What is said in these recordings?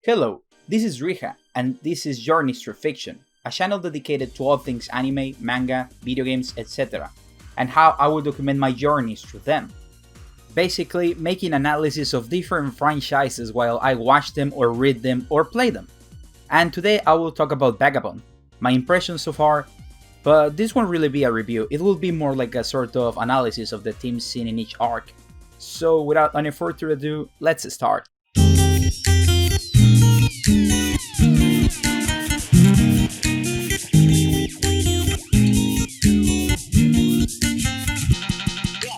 Hello, this is Riha, and this is Journeys Through Fiction, a channel dedicated to all things anime, manga, video games, etc., and how I will document my journeys through them. Basically, making analysis of different franchises while I watch them or read them or play them. And today I will talk about Vagabond, my impressions so far, but this won't really be a review, it will be more like a sort of analysis of the themes seen in each arc. So without any further ado, let's start.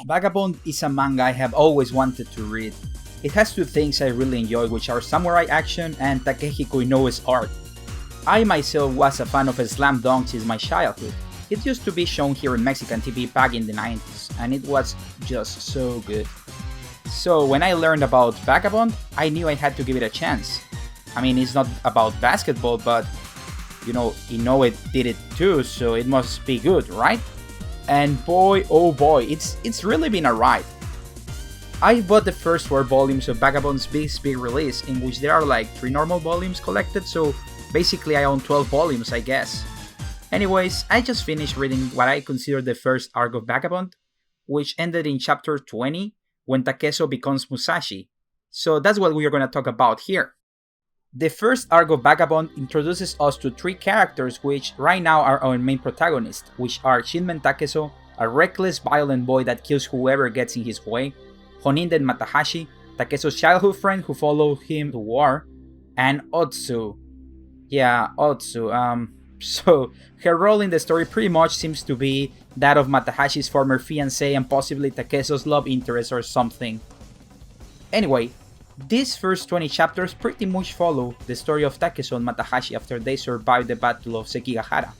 Vagabond is a manga I have always wanted to read. It has two things I really enjoy, which are samurai action and Takehiko Inoue's art. I myself was a fan of slam dunk since my childhood. It used to be shown here in Mexican TV back in the 90s, and it was just so good. So when I learned about Vagabond, I knew I had to give it a chance. I mean, it's not about basketball, but Inoue did it too, so it must be good, right? And boy, oh boy, it's really been a ride. I bought the first 4 volumes of Vagabond's big release, in which there are like 3 normal volumes collected, so basically I own 12 volumes, I guess. Anyways, I just finished reading what I consider the first arc of Vagabond, which ended in chapter 20, when Takeso becomes Musashi. So that's what we are going to talk about here. The first arc of Vagabond introduces us to 3 characters which right now are our main protagonists, which are Shinmen Takeso, a reckless, violent boy that kills whoever gets in his way, Honinden Matahashi, Takeso's childhood friend who followed him to war, and Otsu. Yeah, Otsu. So her role in the story pretty much seems to be that of Matahashi's former fiancé and possibly Takeso's love interest or something. Anyway, these first 20 chapters pretty much follow the story of Takeso and Matahashi after they survived the Battle of Sekigahara.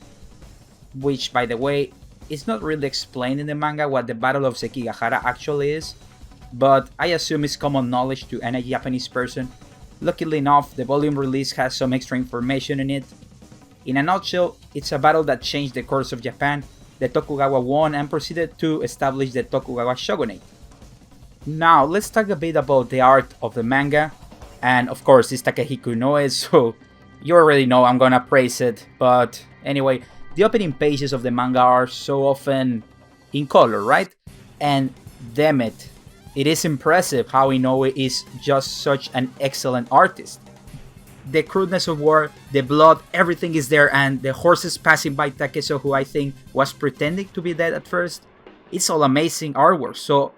Which, by the way, is not really explained in the manga what the Battle of Sekigahara actually is, but I assume it's common knowledge to any Japanese person. Luckily enough, the volume release has some extra information in it. In a nutshell, it's a battle that changed the course of Japan. The Tokugawa won and proceeded to establish the Tokugawa shogunate. Now, let's talk a bit about the art of the manga, and of course it's Takehiko Inoue, so you already know I'm gonna praise it, but anyway, the opening pages of the manga are so often in color, right? And damn it, it is impressive how Inoue is just such an excellent artist. The crudeness of war, the blood, everything is there, and the horses passing by Takeso, who I think was pretending to be dead at first. It's all amazing artwork, so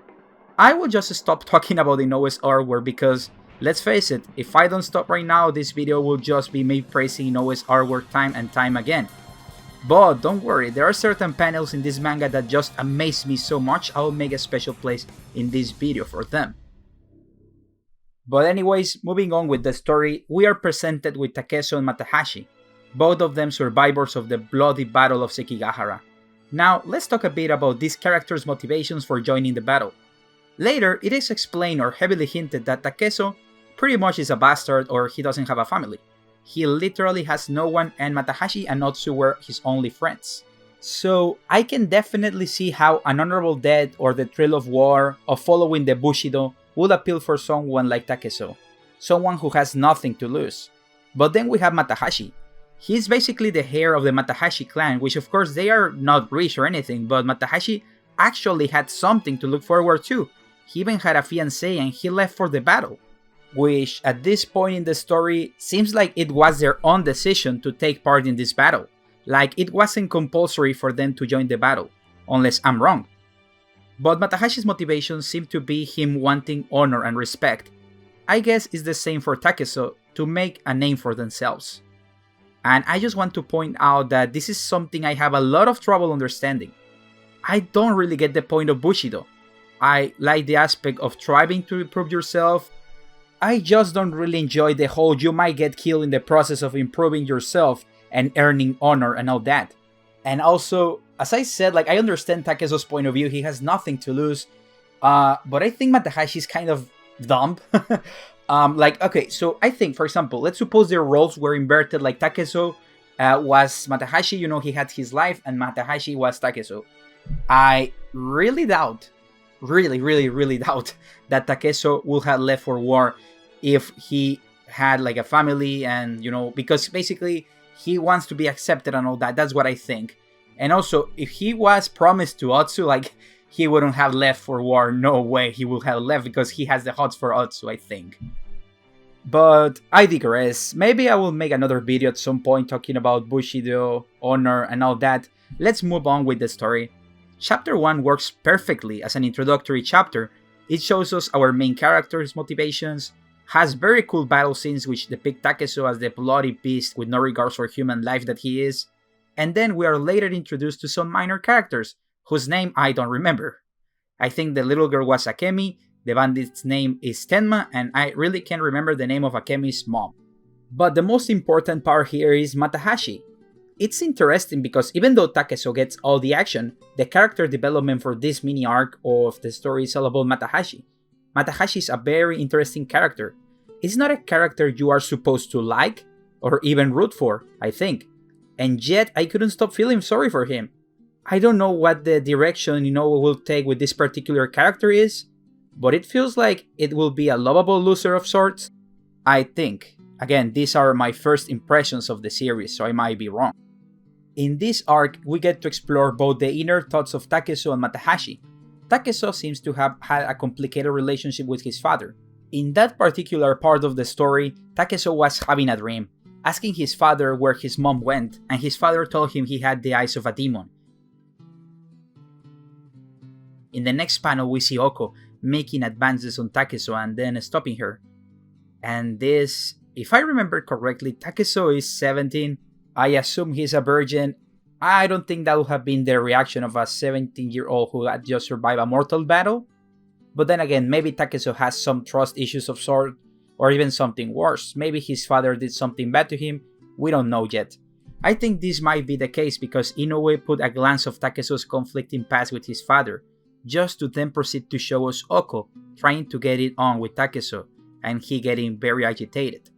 I will just stop talking about Inoue's artwork because, let's face it, if I don't stop right now, this video will just be me praising Inoue's artwork time and time again. But don't worry, there are certain panels in this manga that just amaze me so much, I will make a special place in this video for them. But anyways, moving on with the story, we are presented with Takeso and Matahashi, both of them survivors of the bloody Battle of Sekigahara. Now, let's talk a bit about these characters' motivations for joining the battle. Later, it is explained or heavily hinted that Takeso pretty much is a bastard or he doesn't have a family. He literally has no one, and Matahashi and Otsu were his only friends. So I can definitely see how an honorable death or the thrill of war of following the Bushido would appeal for someone like Takeso, someone who has nothing to lose. But then we have Matahashi. He's basically the heir of the Matahashi clan, which of course they are not rich or anything, but Matahashi actually had something to look forward to. He even had a fiancé and he left for the battle, which at this point in the story seems like it was their own decision to take part in this battle. Like it wasn't compulsory for them to join the battle, unless I'm wrong. But Matahashi's motivation seemed to be him wanting honor and respect. I guess it's the same for Takeso, to make a name for themselves. And I just want to point out that this is something I have a lot of trouble understanding. I don't really get the point of Bushido. I like the aspect of striving to improve yourself. I just don't really enjoy the whole you might get killed in the process of improving yourself and earning honor and all that. And also, as I said, I understand Takeso's point of view, he has nothing to lose. But I think Matahashi is kind of dumb. Okay, so I think, for example, let's suppose their roles were inverted, like Takeso was Matahashi, he had his life, and Matahashi was Takeso. I really doubt really doubt that Takeso would have left for war if he had like a family, and because basically he wants to be accepted and all that. That's what I think. And also, if he was promised to Otsu, like, he wouldn't have left for war. No way he would have left, because he has the hots for Otsu, I think. But I digress. Maybe I will make another video at some point talking about Bushido, honor, and all that. Let's move on with the story. Chapter 1 works perfectly as an introductory chapter. It shows us our main character's motivations, has very cool battle scenes which depict Takezo as the bloody beast with no regards for human life that he is, and then we are later introduced to some minor characters, whose name I don't remember. I think the little girl was Akemi, the bandit's name is Tenma, and I really can't remember the name of Akemi's mom. But the most important part here is Matahashi. It's interesting because even though Takezo gets all the action, the character development for this mini arc of the story is all about Matahashi. Matahashi is a very interesting character. It's not a character you are supposed to like, or even root for, I think. And yet, I couldn't stop feeling sorry for him. I don't know what the direction, will take with this particular character is, but it feels like it will be a lovable loser of sorts. I think. Again, these are my first impressions of the series, so I might be wrong. In this arc, we get to explore both the inner thoughts of Takezo and Matahashi. Takezo seems to have had a complicated relationship with his father. In that particular part of the story, Takezo was having a dream, asking his father where his mom went, and his father told him he had the eyes of a demon. In the next panel, we see Oko making advances on Takezo and then stopping her. And this, if I remember correctly, Takezo is 17. I assume he's a virgin. I don't think that would have been the reaction of a 17-year-old who had just survived a mortal battle. But then again, maybe Takezo has some trust issues of sort, or even something worse. Maybe his father did something bad to him. We don't know yet. I think this might be the case because Inoue put a glance of Takezo's conflicting past with his father, just to then proceed to show us Oko trying to get it on with Takezo, and he getting very agitated.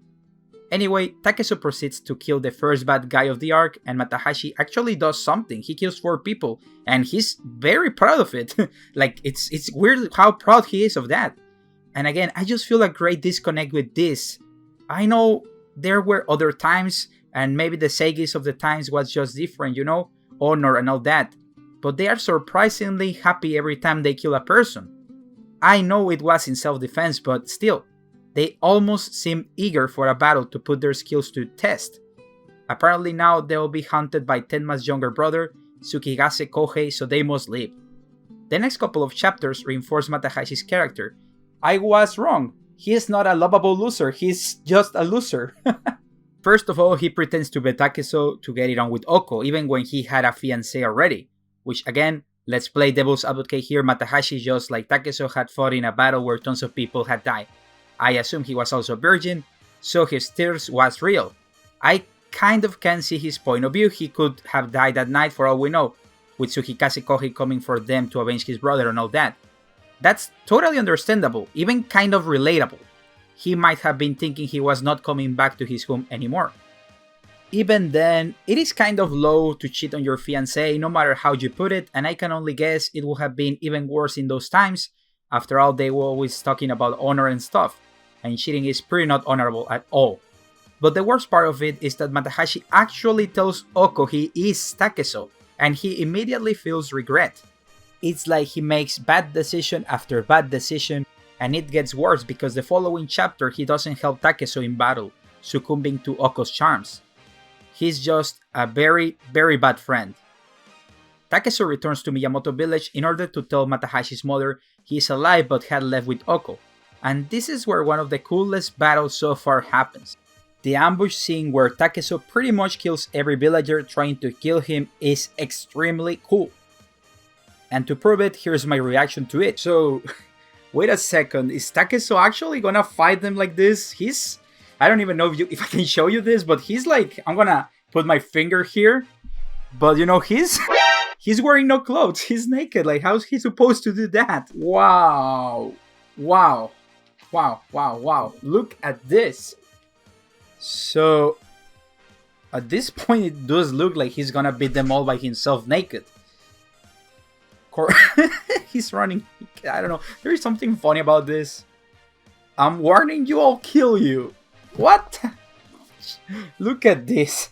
Anyway, Takezo proceeds to kill the first bad guy of the arc, and Matahashi actually does something. He kills 4 people, and he's very proud of it. Like, it's weird how proud he is of that. And again, I just feel a great disconnect with this. I know there were other times, and maybe the Seigis of the times was just different, honor and all that. But they are surprisingly happy every time they kill a person. I know it was in self-defense, but still, they almost seem eager for a battle to put their skills to test. Apparently now they will be hunted by Tenma's younger brother, Tsukigase Kohei, so they must leave. The next couple of chapters reinforce Matahashi's character. I was wrong. He is not a lovable loser, he's just a loser. First of all, he pretends to be Takezo to get it on with Oko, even when he had a fiancé already. Which again, let's play devil's advocate here, Matahashi just like Takezo had fought in a battle where tons of people had died. I assume he was also a virgin, so his thirst was real. I kind of can see his point of view. He could have died that night for all we know, with Tsukigase Kohei coming for them to avenge his brother and all that. That's totally understandable, even kind of relatable. He might have been thinking he was not coming back to his home anymore. Even then, it is kind of low to cheat on your fiancé no matter how you put it, and I can only guess it would have been even worse in those times. After all, they were always talking about honor and stuff, and cheating is pretty not honorable at all. But the worst part of it is that Matahashi actually tells Oko he is Takezo, and he immediately feels regret. It's like he makes bad decision after bad decision, and it gets worse because the following chapter he doesn't help Takezo in battle, succumbing to Oko's charms. He's just a very, very bad friend. Takezo returns to Miyamoto village in order to tell Matahashi's mother he is alive but had left with Oko, and this is where one of the coolest battles so far happens. The ambush scene where Takezo pretty much kills every villager trying to kill him is extremely cool. And to prove it, here's my reaction to it. So, wait a second, is Takezo actually gonna fight them like this? I don't even know if I can show you this, but he's like, I'm gonna put my finger here, but he's wearing no clothes, he's naked, like how's he supposed to do that? Wow, look at this. So, at this point it does look like he's gonna beat them all by himself naked. He's running, I don't know, there is something funny about this. I'm warning you, I'll kill you. What? Look at this.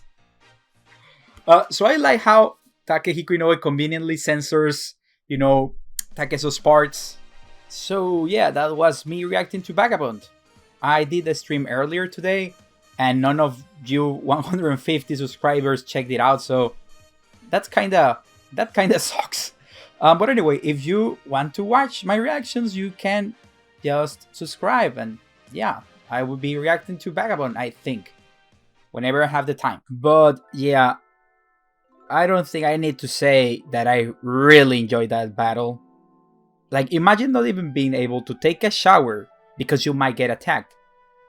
So I like how Takehiko Inoue conveniently censors, Takeso's parts. So yeah, that was me reacting to Vagabond. I did a stream earlier today, and none of you 150 subscribers checked it out, so that kinda sucks. But anyway, if you want to watch my reactions, you can just subscribe, and yeah, I will be reacting to Vagabond, I think, whenever I have the time. But yeah, I don't think I need to say that I really enjoyed that battle. Like, imagine not even being able to take a shower because you might get attacked.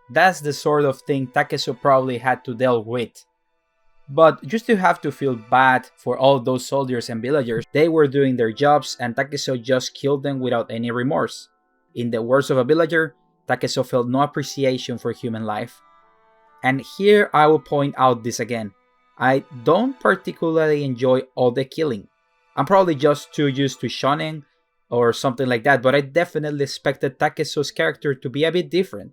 That's the sort of thing Takeso probably had to deal with. But you still have to feel bad for all those soldiers and villagers. They were doing their jobs and Takeso just killed them without any remorse. In the words of a villager, Takeso felt no appreciation for human life. And here I will point out this again. I don't particularly enjoy all the killing. I'm probably just too used to shonen or something like that, but I definitely expected Takeso's character to be a bit different.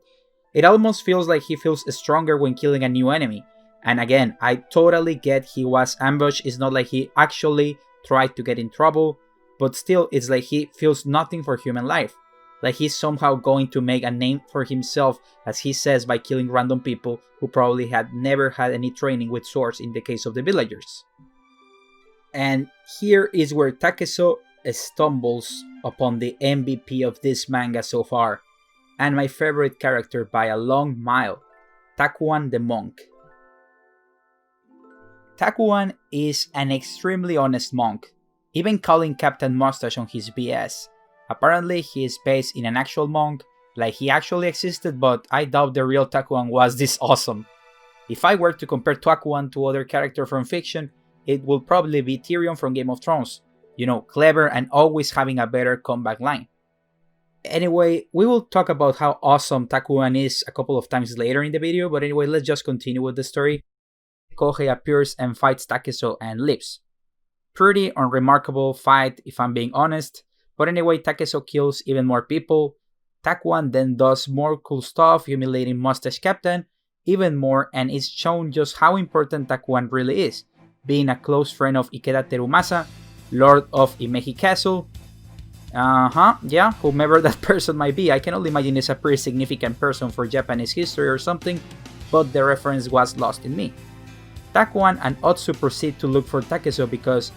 It almost feels like he feels stronger when killing a new enemy. And again, I totally get he was ambushed. It's not like he actually tried to get in trouble, but still it's like he feels nothing for human life. Like he's somehow going to make a name for himself, as he says, by killing random people who probably had never had any training with swords in the case of the villagers. And here is where Takeso stumbles upon the MVP of this manga so far, and my favorite character by a long mile, Takuan the monk. Takuan is an extremely honest monk, even calling Captain Mustache on his BS. Apparently he is based in an actual monk, like he actually existed, but I doubt the real Takuan was this awesome. If I were to compare Takuan to other characters from fiction, it would probably be Tyrion from Game of Thrones. Clever and always having a better comeback line. Anyway, we will talk about how awesome Takuan is a couple of times later in the video, but anyway, let's just continue with the story. Kohei appears and fights Takeso and leaves. Pretty unremarkable fight if I'm being honest, but anyway, Takeso kills even more people. Takuan then does more cool stuff, humiliating Mustache Captain even more, and it's shown just how important Takuan really is, being a close friend of Ikeda Terumasa, Lord of Imeji Castle. Yeah, whomever that person might be. I can only imagine it's a pretty significant person for Japanese history or something, but the reference was lost in me. Takuan and Otsu proceed to look for Takeso because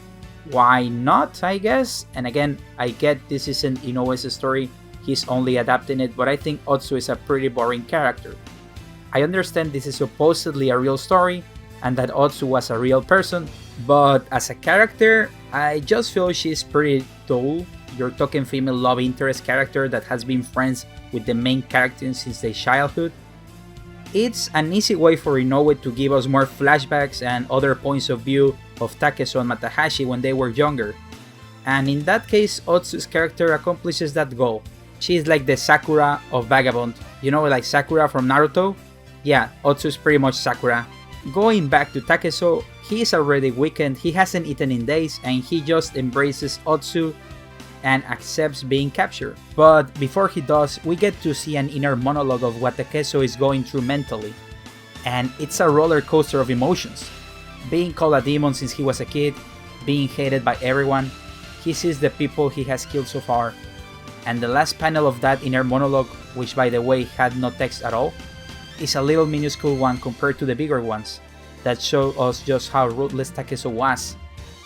why not, I guess? And again, I get this isn't Inoue's story, he's only adapting it, but I think Otsu is a pretty boring character. I understand this is supposedly a real story, and that Otsu was a real person, but as a character, I just feel she's pretty dull. Your token female love interest character that has been friends with the main character since their childhood. It's an easy way for Inoue to give us more flashbacks and other points of view of Takeso and Matahashi when they were younger. And in that case, Otsu's character accomplishes that goal. She's like the Sakura of Vagabond. Like Sakura from Naruto? Yeah, Otsu's pretty much Sakura. Going back to Takeso, he is already weakened, he hasn't eaten in days, and he just embraces Otsu and accepts being captured. But before he does, we get to see an inner monologue of what Takeso is going through mentally. And it's a roller coaster of emotions. Being called a demon since he was a kid, being hated by everyone, he sees the people he has killed so far. And the last panel of that inner monologue, which by the way had no text at all, is a little minuscule one compared to the bigger ones that show us just how ruthless Takeso was.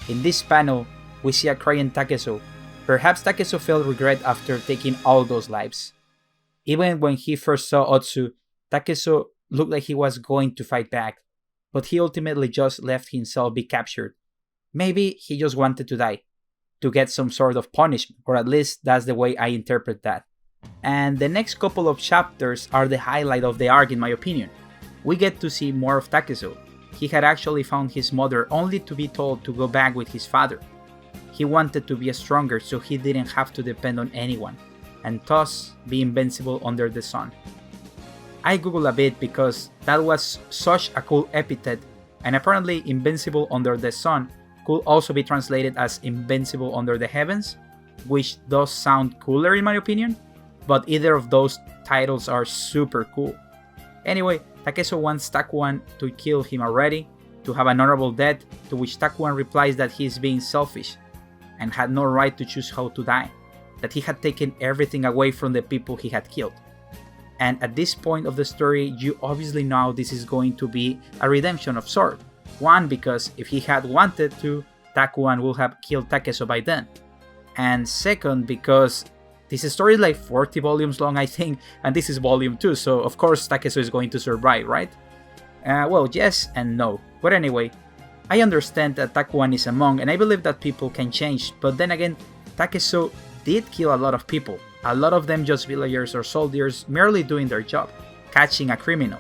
In this panel, we see a crying Takeso. Perhaps Takeso felt regret after taking all those lives. Even when he first saw Otsu, Takeso looked like he was going to fight back, but he ultimately just left himself be captured. Maybe he just wanted to die, to get some sort of punishment, or at least that's the way I interpret that. And the next couple of chapters are the highlight of the arc in my opinion. We get to see more of Takeso. He had actually found his mother only to be told to go back with his father. He wanted to be stronger so he didn't have to depend on anyone, and thus be invincible under the sun. I googled a bit because that was such a cool epithet, and apparently invincible under the sun could also be translated as invincible under the heavens, which does sound cooler in my opinion, but either of those titles are super cool. Anyway, Takeso wants Takuan to kill him already, to have an honorable death, to which Takuan replies that he is being selfish and had no right to choose how to die, that he had taken everything away from the people he had killed. And at this point of the story, you obviously know this is going to be a redemption of sort. One, because if he had wanted to, Takuan would have killed Takeso by then. And second, because this story is like 40 volumes long, I think, and this is volume 2, so of course Takeso is going to survive, right? Well, yes and no. But anyway, I understand that Takuan is a monk, and I believe that people can change, but then again, Takeso did kill a lot of people. A lot of them just villagers or soldiers merely doing their job, catching a criminal.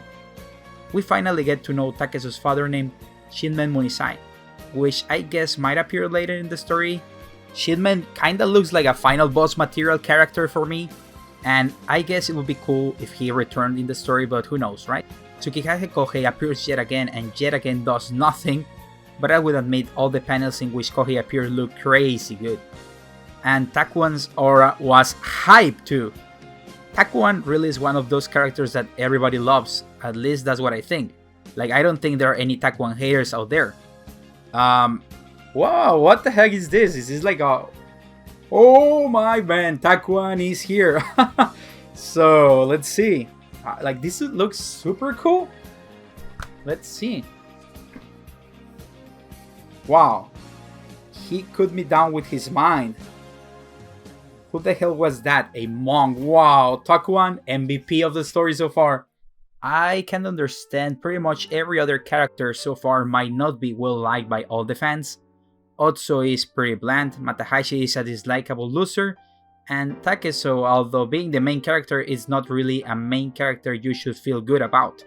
We finally get to know Takeso's father named Shinmen Munisai, which I guess might appear later in the story. Shinmen kinda looks like a final boss material character for me, and I guess it would be cool if he returned in the story, but who knows, right? Tsukihage Kohei appears yet again does nothing, but I would admit all the panels in which Kohei appears look crazy good. And Takuan's aura was hype too. Takuan really is one of those characters that everybody loves, at least that's what I think. Like, I don't think there are any Takuan haters out there. Wow, what the heck is this? Is this like a... Oh my man, Takuan is here. So, let's see. Like, this looks super cool. Let's see. Wow. He cut me down with his mind. Who the hell was that? A monk. Wow. Takuan, MVP of the story so far. I can understand pretty much every other character so far might not be well liked by all the fans. Otso is pretty bland, Matahashi is a dislikable loser, and Takeso, although being the main character, is not really a main character you should feel good about.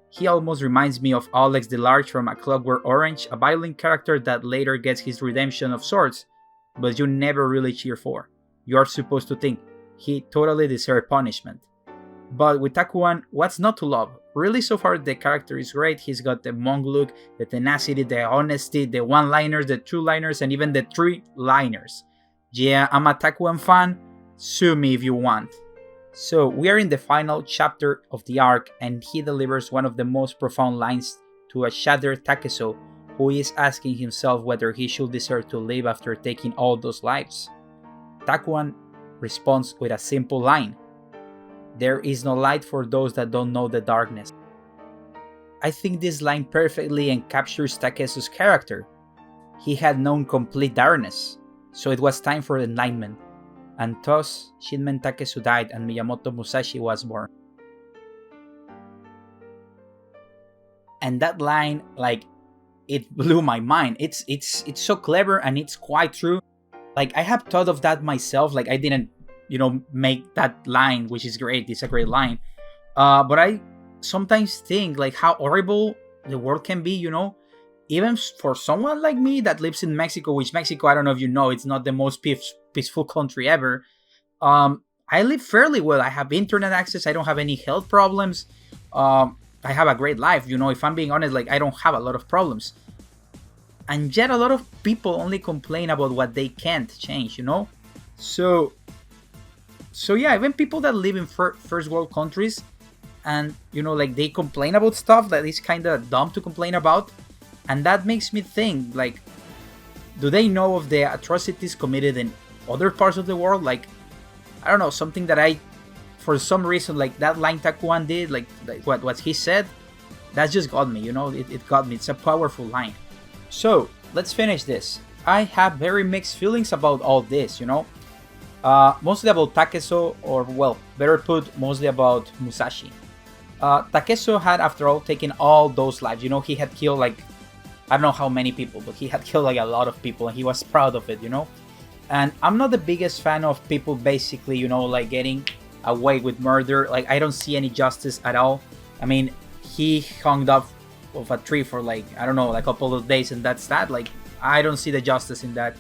He almost reminds me of Alex DeLarge from A Clockwork Orange, a violent character that later gets his redemption of sorts, but you never really cheer for. You are supposed to think, he totally deserved punishment. But with Takuan, what's not to love? Really, so far the character is great. He's got the monk look, the tenacity, the honesty, the one-liners, the two-liners, and even the three-liners. Yeah, I'm a Takuan fan. Sue me if you want. So, we are in the final chapter of the arc, and he delivers one of the most profound lines to a shattered Takeso, who is asking himself whether he should deserve to live after taking all those lives. Takuan responds with a simple line. There is no light for those that don't know the darkness. I think this line perfectly encaptures Takeso's character. He had known complete darkness, so it was time for enlightenment. And thus, Shinmen Takesu died and Miyamoto Musashi was born. And that line, like, it blew my mind. It's so clever and it's quite true. Like, I have thought of that myself. Like, I didn't make that line, which is great. It's a great line. But I sometimes think, like, how horrible the world can be, even for someone like me that lives in Mexico, which Mexico, I don't know if you know, it's not the most peaceful country ever. I live fairly well. I have internet access. I don't have any health problems. I have a great life. If I'm being honest, like, I don't have a lot of problems. And yet a lot of people only complain about what they can't change, So yeah, even people that live in first world countries and, like, they complain about stuff that is kind of dumb to complain about. And that makes me think, like, do they know of the atrocities committed in other parts of the world? Like, I don't know, something that for some reason, like that line Takuan did, like what he said, that just got me, it got me. It's a powerful line. So, let's finish this. I have very mixed feelings about all this, mostly about Takeso, or, well, better put, mostly about Musashi. Takeso had, after all, taken all those lives. He had killed, like, I don't know how many people, but he had killed, like, a lot of people, and he was proud of it, And I'm not the biggest fan of people basically, like, getting away with murder. Like, I don't see any justice at all. I mean, he hung up of a tree for, like, I don't know, like, a couple of days, and that's that. Like, I don't see the justice in that.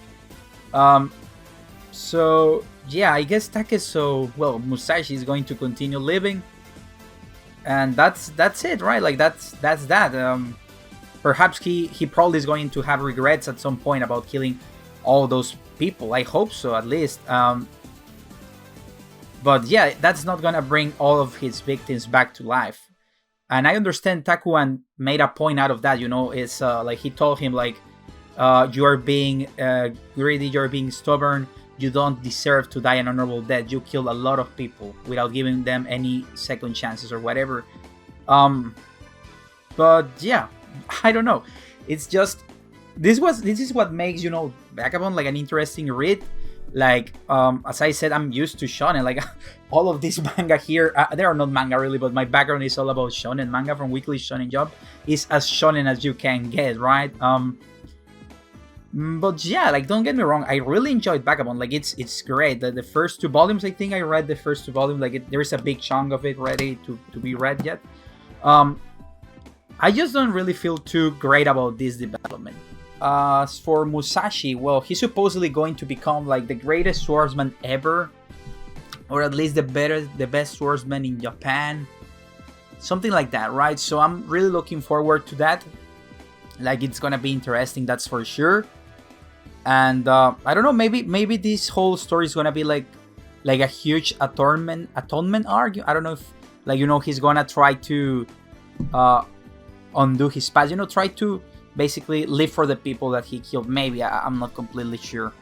So, yeah, I guess Takeso, well, Musashi is going to continue living. And that's it, right? Like, that's that. Perhaps he probably is going to have regrets at some point about killing all those people. I hope so, at least. But yeah, that's not gonna bring all of his victims back to life. And I understand Takuan made a point out of that, you know. It's like he told him like, you are being greedy, you're being stubborn, you don't deserve to die an honorable death. You killed a lot of people without giving them any second chances or whatever. But yeah, I don't know. It's just this is what makes, you know, Vagabond like an interesting read. Like as I said, I'm used to shonen. Like all of this manga here, they are not manga really, but my background is all about shonen manga from Weekly Shonen Jump. Is as shonen as you can get, right? But yeah, like don't get me wrong, I really enjoyed Vagabond. Like it's great. The first 2 volumes, I think I read the first 2 volumes. Like there's a big chunk of it ready to be read yet. I just don't really feel too great about this development. As for Musashi, well, he's supposedly going to become like the greatest swordsman ever, or at least the best swordsman in Japan, something like that, right? So I'm really looking forward to that. Like it's gonna be interesting, that's for sure. And I don't know, maybe this whole story is gonna be like a huge atonement arc. I don't know if, like, you know, he's gonna try to undo his past, you know, try to basically live for the people that he killed. Maybe I'm not completely sure.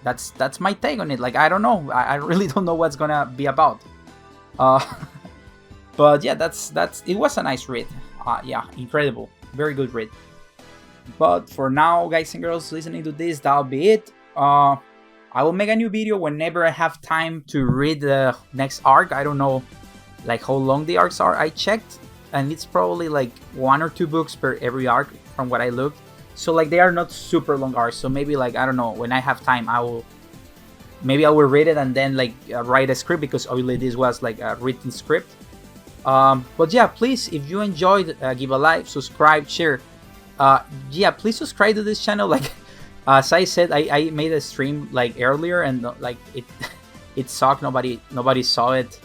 That's my take on it. Like I don't know, I really don't know what's gonna be about. But yeah, that's it was a nice read. Yeah, incredible, very good read. But for now, guys and girls listening to this, that'll be it. I will make a new video whenever I have time to read the next arc. I don't know like how long the arcs are. I checked, and it's probably like 1 or 2 books per every arc from what I looked. So like they are not super long arcs. So maybe like, I don't know, when I have time, I will read it and then like write a script, because obviously this was like a written script. But yeah, please, if you enjoyed, give a like, subscribe, share. Yeah, please subscribe to this channel. Like as I said, I made a stream like earlier, and like it sucked. Nobody saw it.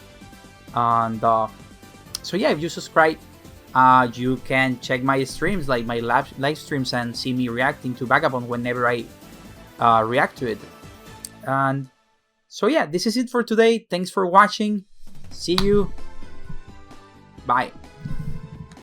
And so yeah, if you subscribe, you can check my streams, like my live streams, and see me reacting to Vagabond whenever I react to it. And so yeah, this is it for today. Thanks for watching. See you. Bye.